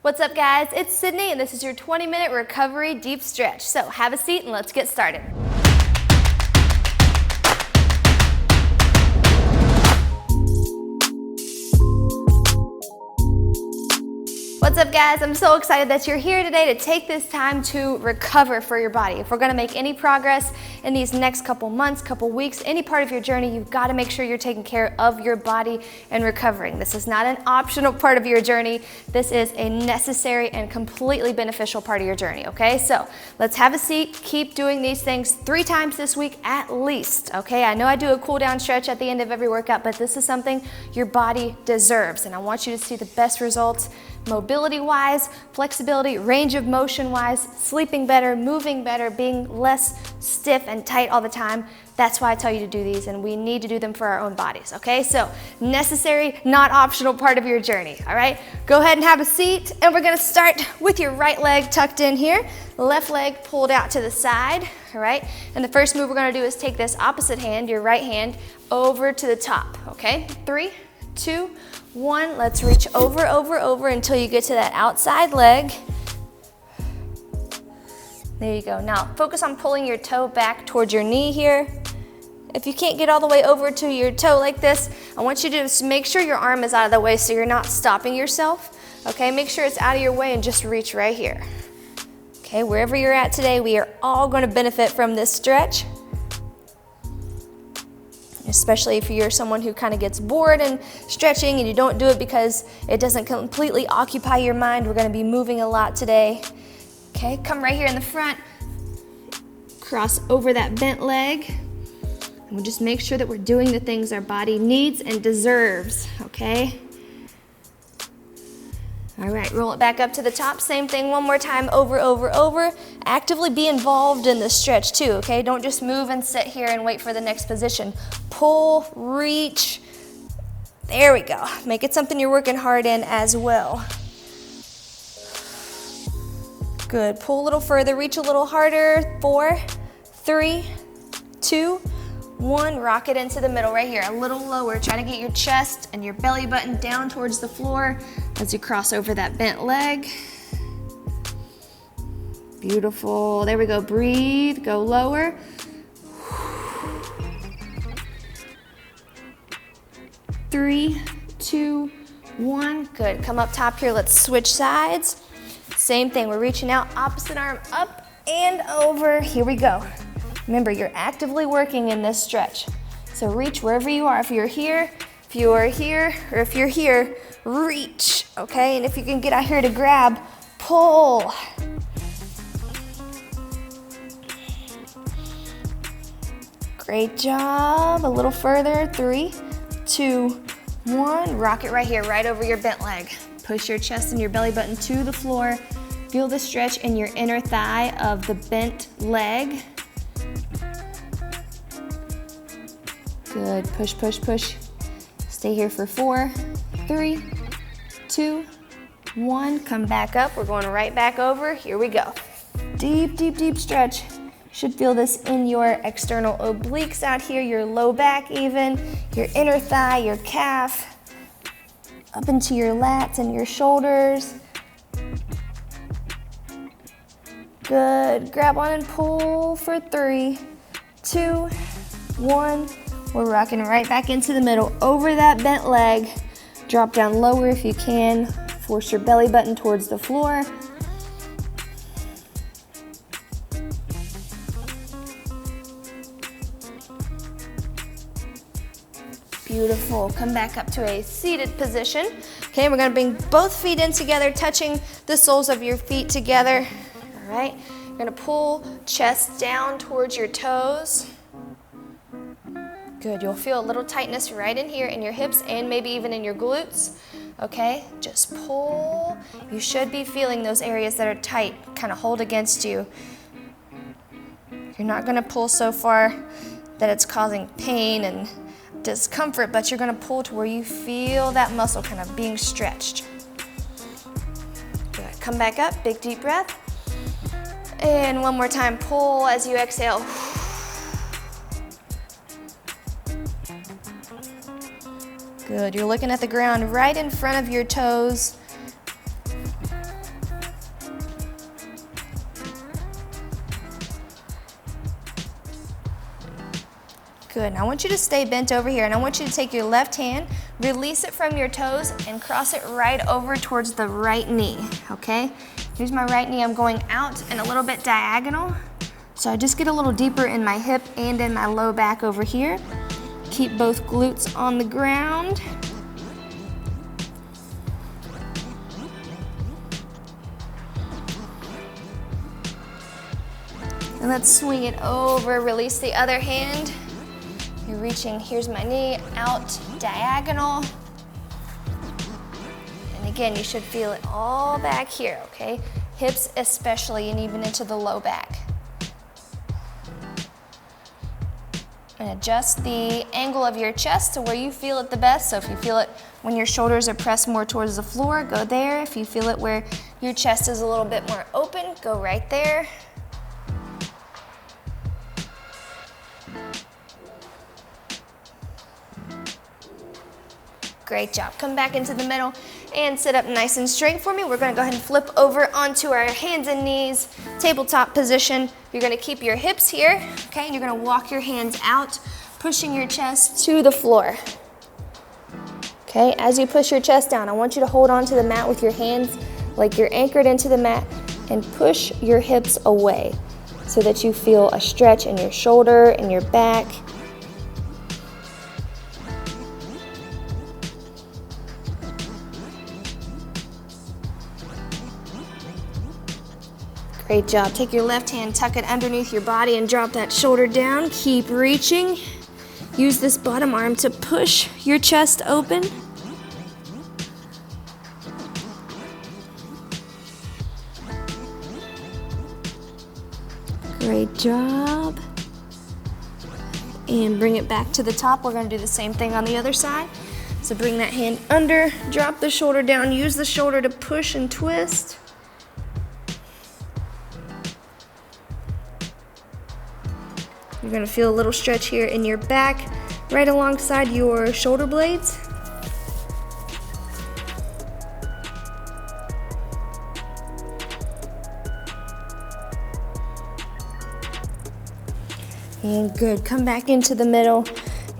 What's up, guys? It's Sydney, and this is your 20-minute recovery deep stretch. So have a seat and let's get started. What's up, guys? I'm so excited that you're here today to take this time to recover for your body. If we're gonna make any progress in these next couple months, couple weeks, any part of your journey, you've gotta make sure you're taking care of your body and recovering. This is not an optional part of your journey. This is a necessary and completely beneficial part of your journey, okay? So let's have a seat, keep doing these things 3 times this week at least, okay? I know I do a cool down stretch at the end of every workout, but this is something your body deserves, and I want you to see the best results mobility-wise, flexibility, range of motion-wise, sleeping better, moving better, being less stiff and tight all the time. That's why I tell you to do these, and we need to do them for our own bodies, okay? So necessary, not optional part of your journey, all right? Go ahead and have a seat, and we're gonna start with your right leg tucked in here, left leg pulled out to the side, all right? And the first move we're gonna do is take this opposite hand, your right hand, over to the top, okay? 3, 2, 1, let's reach over, over, over until you get to that outside leg. There you go. Now focus on pulling your toe back towards your knee here. If you can't get all the way over to your toe like this, I want you to just make sure your arm is out of the way so you're not stopping yourself. Okay, make sure it's out of your way and just reach right here. Okay, wherever you're at today, we are all going to benefit from this stretch. Especially if you're someone who kind of gets bored and stretching and you don't do it because it doesn't completely occupy your mind. We're going to be moving a lot today. Okay, come right here in the front, cross over that bent leg, and we'll just make sure that we're doing the things our body needs and deserves, okay? All right, roll it back up to the top. Same thing one more time, over, over, over. Actively be involved in the stretch too, okay? Don't just move and sit here and wait for the next position. Pull, reach. There we go. Make it something you're working hard in as well. Good, pull a little further, reach a little harder. 4, 3, 2, 1. Rock it into the middle right here, a little lower. Try to get your chest and your belly button down towards the floor as you cross over that bent leg. Beautiful, there we go. Breathe, go lower. 3, 2, 1. Good, come up top here, let's switch sides. Same thing, we're reaching out, opposite arm up and over. Here we go. Remember, you're actively working in this stretch. So reach wherever you are. If you're here, if you are here, or if you're here, reach, okay? And if you can get out here to grab, pull. Great job, a little further. 3, 2, 1. Rock it right here, right over your bent leg. Push your chest and your belly button to the floor. Feel the stretch in your inner thigh of the bent leg. Good, push, push, push. Stay here for 4, 3, 2, 1. Come back up, we're going right back over. Here we go. Deep, deep, deep stretch. You should feel this in your external obliques out here, your low back even, your inner thigh, your calf, up into your lats and your shoulders. Good, grab on and pull for 3, 2, 1. We're rocking right back into the middle, over that bent leg. Drop down lower if you can. Force your belly button towards the floor. Beautiful, come back up to a seated position. Okay, we're gonna bring both feet in together, touching the soles of your feet together. All right, you're gonna pull chest down towards your toes. Good, you'll feel a little tightness right in here in your hips and maybe even in your glutes. Okay, just pull. You should be feeling those areas that are tight, kind of hold against you. You're not gonna pull so far that it's causing pain and discomfort, but you're gonna pull to where you feel that muscle kind of being stretched. Good, come back up, big deep breath. And one more time, pull as you exhale. Good, you're looking at the ground right in front of your toes. Good, now I want you to stay bent over here, and I want you to take your left hand, release it from your toes, and cross it right over towards the right knee, okay? Here's my right knee, I'm going out and a little bit diagonal. So I just get a little deeper in my hip and in my low back over here. Keep both glutes on the ground. And let's swing it over, release the other hand. You're reaching, here's my knee, out, diagonal. And again, you should feel it all back here, okay? Hips especially, and even into the low back. And adjust the angle of your chest to where you feel it the best. So if you feel it when your shoulders are pressed more towards the floor, go there. If you feel it where your chest is a little bit more open, go right there. Great job. Come back into the middle and sit up nice and straight for me. We're gonna go ahead and flip over onto our hands and knees, tabletop position. You're gonna keep your hips here, okay? And you're gonna walk your hands out, pushing your chest to the floor. Okay, as you push your chest down, I want you to hold onto the mat with your hands like you're anchored into the mat and push your hips away so that you feel a stretch in your shoulder and your back. Great job. Take your left hand, tuck it underneath your body and drop that shoulder down. Keep reaching. Use this bottom arm to push your chest open. Great job. And bring it back to the top. We're going to do the same thing on the other side. So bring that hand under, drop the shoulder down, use the shoulder to push and twist. You're gonna feel a little stretch here in your back, right alongside your shoulder blades. And good, come back into the middle.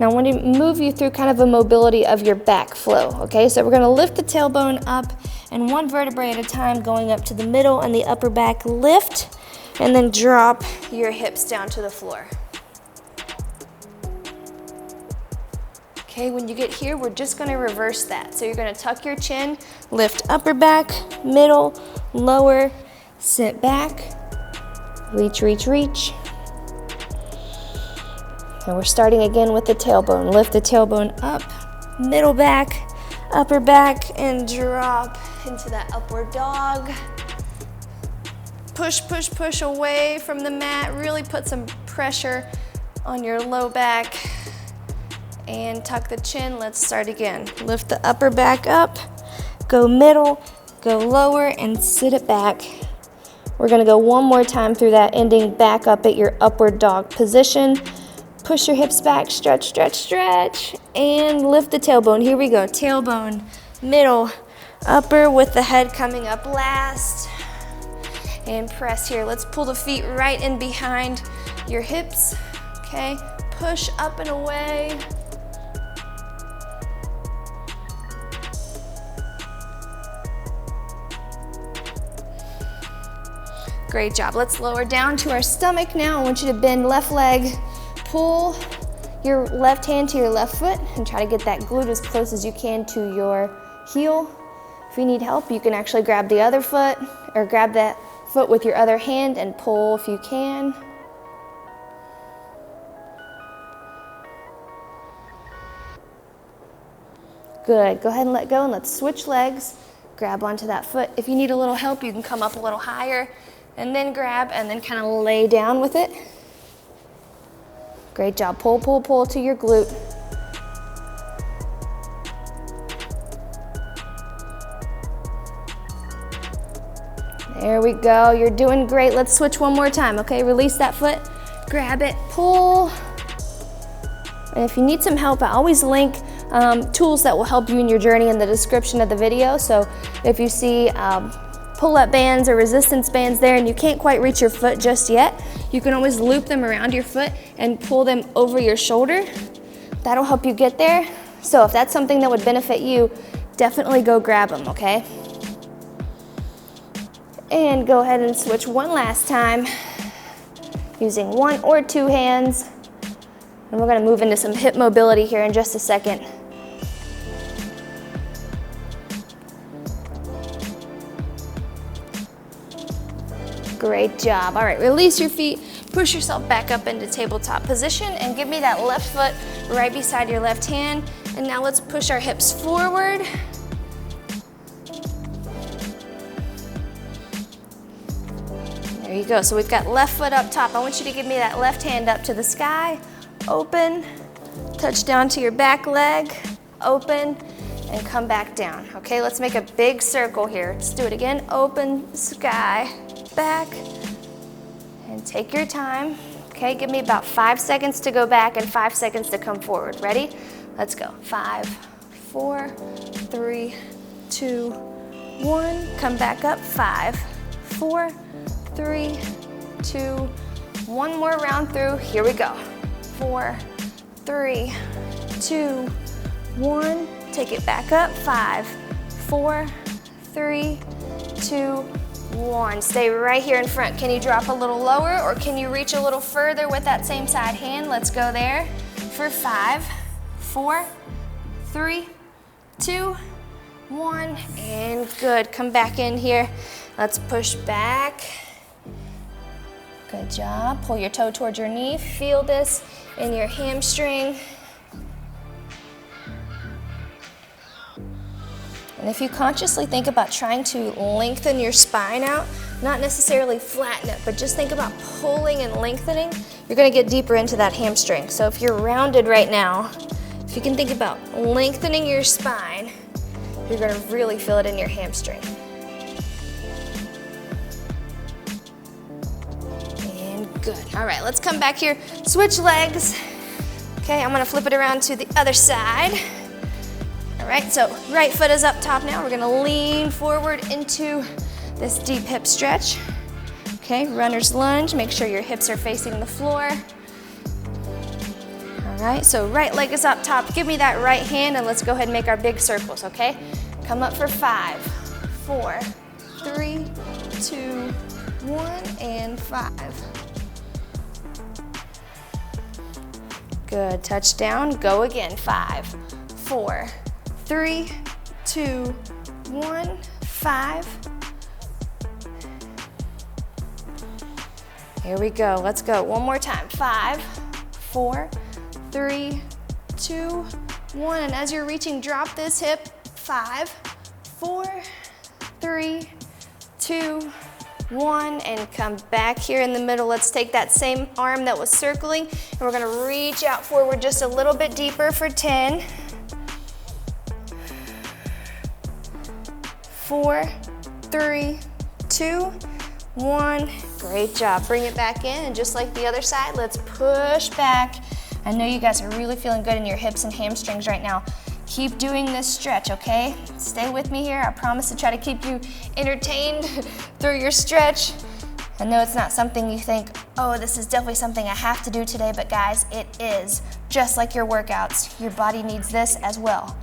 Now I want to move you through kind of a mobility of your back flow, okay? So we're gonna lift the tailbone up and one vertebrae at a time, going up to the middle and the upper back lift, and then drop your hips down to the floor. Okay, when you get here, we're just gonna reverse that. So you're gonna tuck your chin, lift upper back, middle, lower, sit back, reach, reach, reach. And we're starting again with the tailbone. Lift the tailbone up, middle back, upper back, and drop into that upward dog. Push, push, push away from the mat. Really put some pressure on your low back. And tuck the chin. Let's start again. Lift the upper back up, go middle, go lower, and sit it back. We're gonna go one more time through that, ending back up at your upward dog position. Push your hips back, stretch, stretch, stretch, and lift the tailbone. Here we go, tailbone, middle, upper with the head coming up last. And press here. Let's pull the feet right in behind your hips, okay? Push up and away. Great job. Let's lower down to our stomach now. I want you to bend left leg, pull your left hand to your left foot, and try to get that glute as close as you can to your heel. If you need help, you can actually grab the other foot, or grab that foot with your other hand and pull if you can. Good. Go ahead and let go, and let's switch legs. Grab onto that foot. If you need a little help, you can come up a little higher, and then grab, and then kind of lay down with it. Great job. Pull, pull, pull to your glute. There we go. You're doing great. Let's switch one more time, okay? Release that foot, grab it, pull. And if you need some help, I always link tools that will help you in your journey in the description of the video. So if you see pull-up bands or resistance bands there and you can't quite reach your foot just yet, you can always loop them around your foot and pull them over your shoulder. That'll help you get there. So if that's something that would benefit you, definitely go grab them, okay? And go ahead and switch one last time using 1 or 2 hands. And we're gonna move into some hip mobility here in just a second. Great job. All right, release your feet, push yourself back up into tabletop position and give me that left foot right beside your left hand. And now let's push our hips forward. There you go. So we've got left foot up top. I want you to give me that left hand up to the sky, open, touch down to your back leg, open, and come back down. Okay, let's make a big circle here. Let's do it again. Open, sky, back, and take your time. Okay, give me about 5 seconds to go back and 5 seconds to come forward. Ready? Let's go. 5, 4, 3, 2, 1. Come back up. 5, 4, 3, 2, 1 more round through. Here we go. 4, 3, 2, 1. Take it back up. 5, 4, 3, 2, 1. Stay right here in front. Can you drop a little lower or can you reach a little further with that same side hand? Let's go there for 5, 4, 3, 2, 1, and good. Come back in here. Let's push back. Good job. Pull your toe towards your knee. Feel this in your hamstring. And if you consciously think about trying to lengthen your spine out, not necessarily flatten it, but just think about pulling and lengthening, you're gonna get deeper into that hamstring. So if you're rounded right now, if you can think about lengthening your spine, you're gonna really feel it in your hamstring. And good. All right, let's come back here, switch legs. Okay, I'm gonna flip it around to the other side. All right, so right foot is up top now. We're gonna lean forward into this deep hip stretch. Okay, runner's lunge. Make sure your hips are facing the floor. All right, so right leg is up top. Give me that right hand and let's go ahead and make our big circles, okay? Come up for 5, 4, 3, 2, 1, and 5. Good, touch down, go again. 5, 4, 3, 2, 1, 5. Here we go, let's go. One more time. 5, 4, 3, 2, 1. And as you're reaching, drop this hip. 5, 4, 3, 2, 1, and come back here in the middle. Let's take that same arm that was circling, and we're gonna reach out forward just a little bit deeper for 10. 4, 3, 2, 1. Great job. Bring it back in, and just like the other side, let's push back. I know you guys are really feeling good in your hips and hamstrings right now. Keep doing this stretch, okay? Stay with me here. I promise to try to keep you entertained through your stretch. I know it's not something you think, oh, this is definitely something I have to do today, but guys, it is. Just like your workouts, your body needs this as well.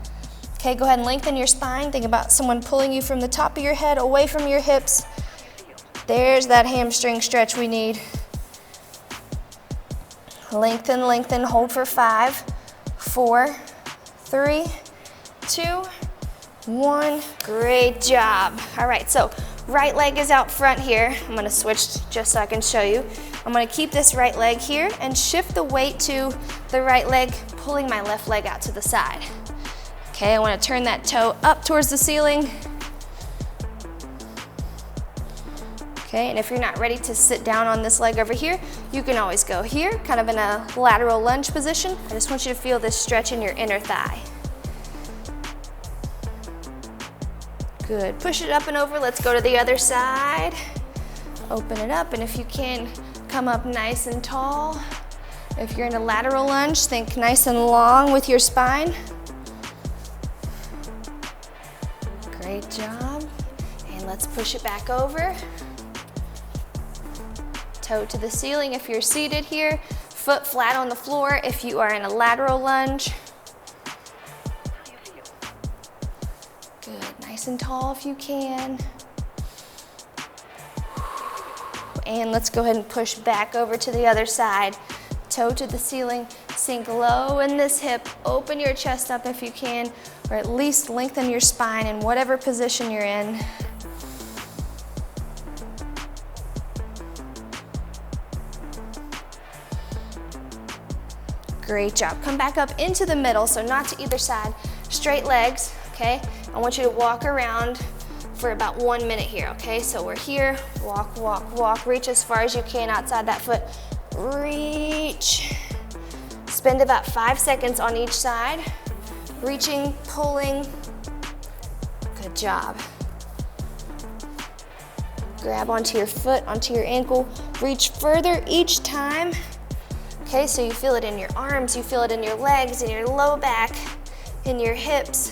Okay, go ahead and lengthen your spine. Think about someone pulling you from the top of your head away from your hips. There's that hamstring stretch we need. Lengthen, lengthen, hold for 5, 4, 3, 2, 1. Great job. All right, so right leg is out front here. I'm gonna switch just so I can show you. I'm gonna keep this right leg here and shift the weight to the right leg, pulling my left leg out to the side. Okay, I wanna turn that toe up towards the ceiling. Okay, and if you're not ready to sit down on this leg over here, you can always go here, kind of in a lateral lunge position. I just want you to feel this stretch in your inner thigh. Good, push it up and over. Let's go to the other side. Open it up, and if you can, come up nice and tall. If you're in a lateral lunge, think nice and long with your spine. Great job. And And let's push it back over. Toe to the ceiling if you're seated here. Foot flat on the floor if you are in a lateral lunge. Good, nice and tall if you can. And let's go ahead and push back over to the other side. Toe to the ceiling, sink low in this hip, open your chest up if you can, or at least lengthen your spine in whatever position you're in. Great job. Come back up into the middle, so not to either side. Straight legs, okay? I want you to walk around for about 1 minute here, okay? So we're here, walk, walk, walk. Reach as far as you can outside that foot. Reach. Spend about 5 seconds on each side. Reaching, pulling. Good job. Grab onto your foot, onto your ankle. Reach further each time. Okay, so you feel it in your arms, you feel it in your legs, in your low back, in your hips.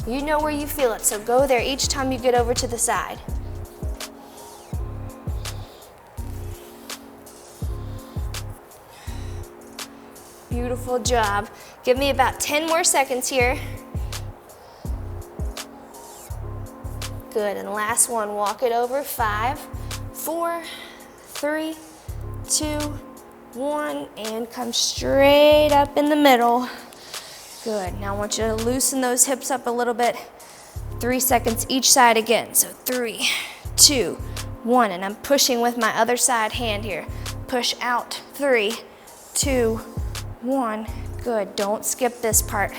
You know where you feel it, so go there each time you get over to the side. Beautiful job. Give me about 10 more seconds here. Good, and last one, walk it over. 5, 4, 3, 2, 1, and come straight up in the middle. Good, now I want you to loosen those hips up a little bit. 3 seconds each side again. So 3, 2, 1, and I'm pushing with my other side hand here. Push out, 3, 2, 1. Good, don't skip this part.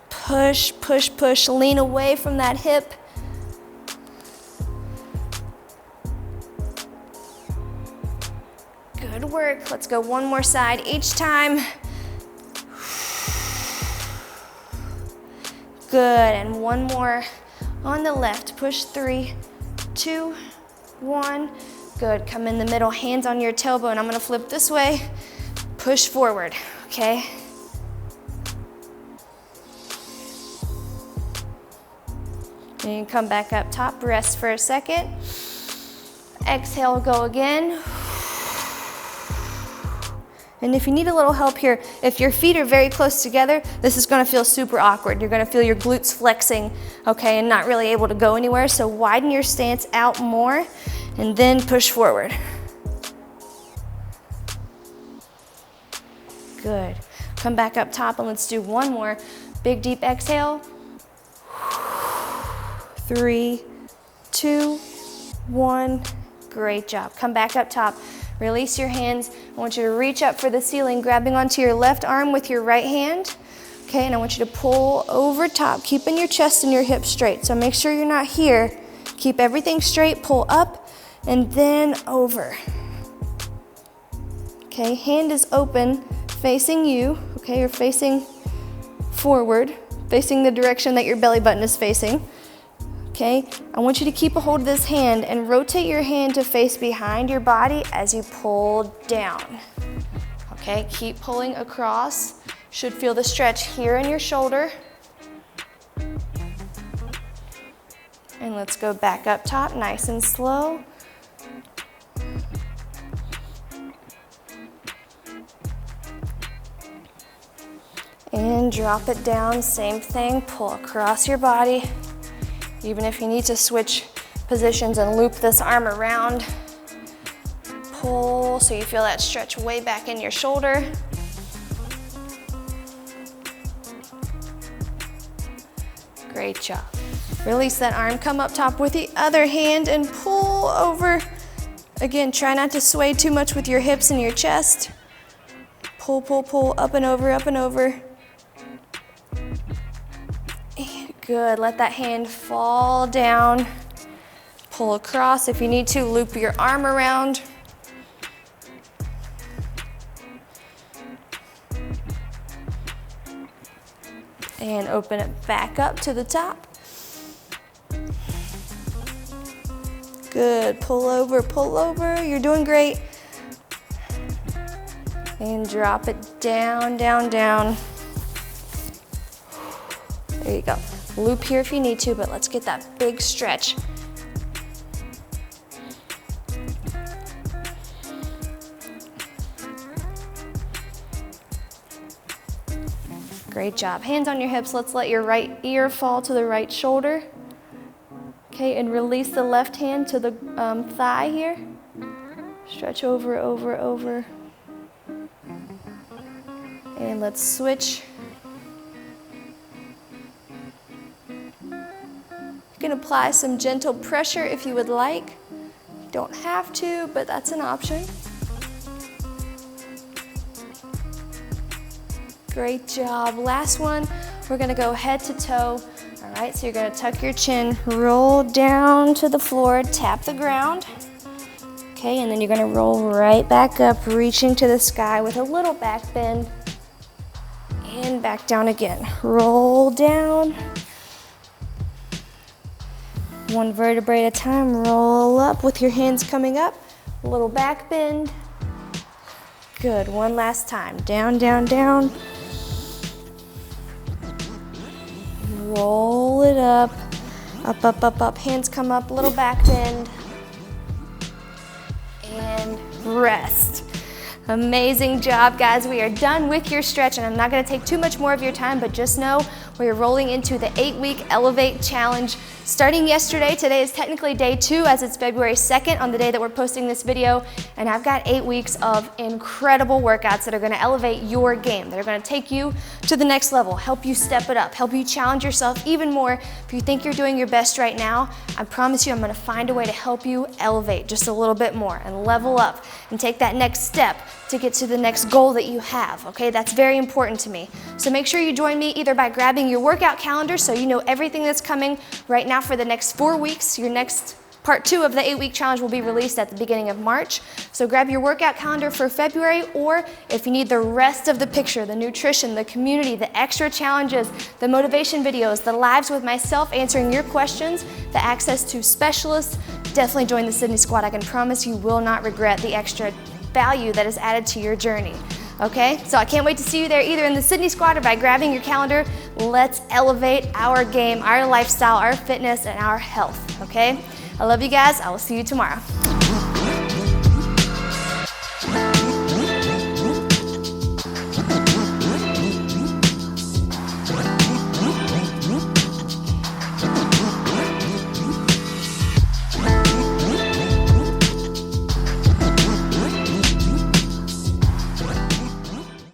Push, push, push, lean away from that hip. Good work. Let's go one more side each time. Good, and one more on the left. Push 3, 2, 1. Good, come in the middle, hands on your tailbone. I'm gonna flip this way. Push forward, okay? And come back up top, rest for a second. Exhale, go again. And if you need a little help here, if your feet are very close together, this is gonna feel super awkward. You're gonna feel your glutes flexing, okay, and not really able to go anywhere. So widen your stance out more and then push forward. Good. Come back up top and let's do one more. Big deep exhale. 3, 2, 1. Great job. Come back up top. Release your hands. I want you to reach up for the ceiling, grabbing onto your left arm with your right hand. Okay, and I want you to pull over top, keeping your chest and your hips straight. So make sure you're not here. Keep everything straight, pull up, and then over. Okay, hand is open, facing you. Okay, you're facing forward, facing the direction that your belly button is facing. Okay, I want you to keep a hold of this hand and rotate your hand to face behind your body as you pull down. Okay, keep pulling across. Should feel the stretch here in your shoulder. And let's go back up top, nice and slow. And drop it down, same thing, pull across your body. Even if you need to switch positions and loop this arm around, pull so you feel that stretch way back in your shoulder. Great job. Release that arm, come up top with the other hand and pull over. Again, try not to sway too much with your hips and your chest. Pull, pull, pull, up and over, up and over. Good, let that hand fall down. Pull across. If you need to, loop your arm around. And open it back up to the top. Good, pull over, you're doing great. And drop it down, down, down. There you go. Loop here if you need to, but let's get that big stretch Great job. Hands on your hips. Let's let your right ear fall to the right shoulder. Okay, and release the left hand to the thigh here. Stretch over, over, over. And let's switch. You can apply some gentle pressure if you would like. You don't have to, but that's an option. Great job. Last one, we're gonna go head to toe. All right, so you're gonna tuck your chin, roll down to the floor, tap the ground. Okay, and then you're gonna roll right back up, reaching to the sky with a little back bend. And back down again. Roll down. One vertebrae at a time, roll up with your hands coming up. A little back bend. Good, one last time. Down, down, down. Roll it up. Up, up, up, up. Hands come up, little back bend. And rest. Amazing job, guys. We are done with your stretch, and I'm not gonna take too much more of your time, but just know we are rolling into the 8-week ELEV8 Challenge. Starting yesterday, today is technically day 2 as it's February 2nd on the day that we're posting this video, and I've got 8 weeks of incredible workouts that are gonna elevate your game. They're gonna take you to the next level, help you step it up, help you challenge yourself even more. If you think you're doing your best right now, I promise you I'm gonna find a way to help you elevate just a little bit more and level up and take that next step to get to the next goal that you have, okay? That's very important to me. So make sure you join me either by grabbing your workout calendar so you know everything that's coming right now for the next 4 weeks. Your next part 2 of the 8-week challenge will be released at the beginning of March. So grab your workout calendar for February, or if you need the rest of the picture, the nutrition, the community, the extra challenges, the motivation videos, the lives with myself answering your questions, the access to specialists, definitely join the Sydney Squad. I can promise you will not regret the extra value that is added to your journey. Okay, so I can't wait to see you there either in the Sydney Squad or by grabbing your calendar. Let's elevate our game, our lifestyle, our fitness, and our health, okay? I love you guys. I will see you tomorrow.